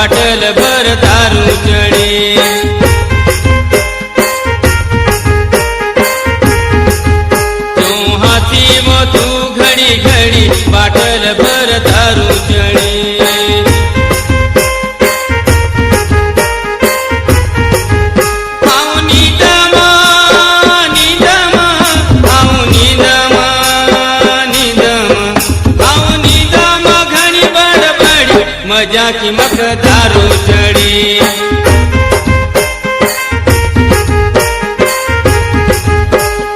Bottle भर दारू चढ़ी। तू हाथी वो तू घड़ी घड़ी बाटल भर दारू चढ़ी। मजा की मक दारू चढ़ी।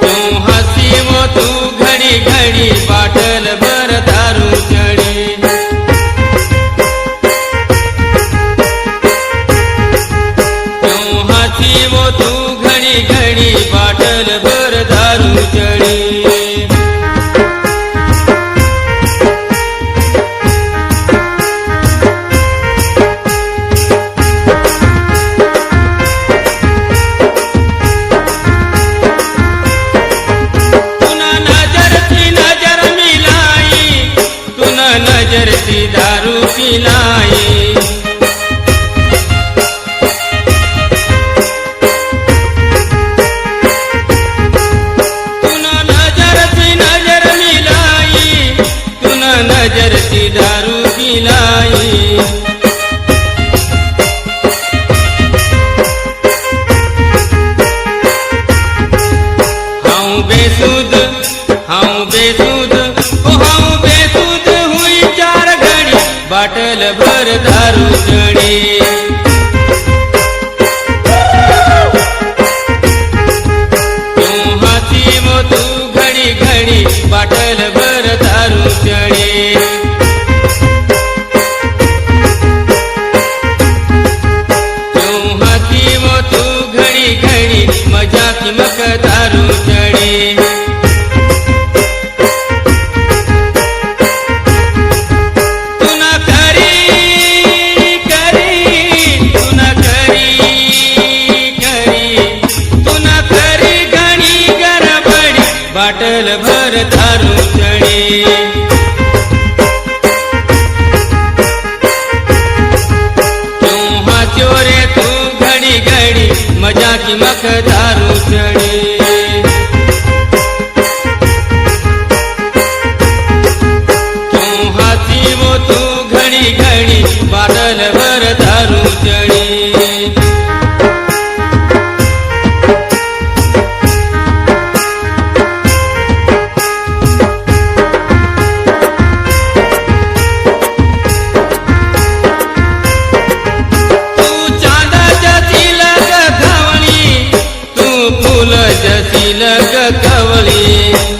तू हंसी वो तू घड़ी घड़ी बाटल भर दारू चढ़ी। तू हंसी वो तू घड़ी घड़ी बाटल भर दारू चढ़ी। नजर सी दारू पिलाई। तूने नजर सी नजर मिलाई। तूने नजर सी दारू पिलाई। हाँ बेसुध हाँ बेसुध हाँ बेसुध बाटल भर दारू चढ़ी। तू हाथी वो तू घड़ी घड़ी बाटल भर दारू चढ़ी। तू हाथी वो तू घड़ी घड़ी मजा की मक दारू चढ़ी। बाटल भर दारू चढ़ी। तू हाथ्यो रे तू घड़ी घड़ी मजा की मक दारू चढ़ी। तू हाथी वो तू घड़ी घड़ी बाटल भर दारू चढ़ी। फूल जसी लग कवली।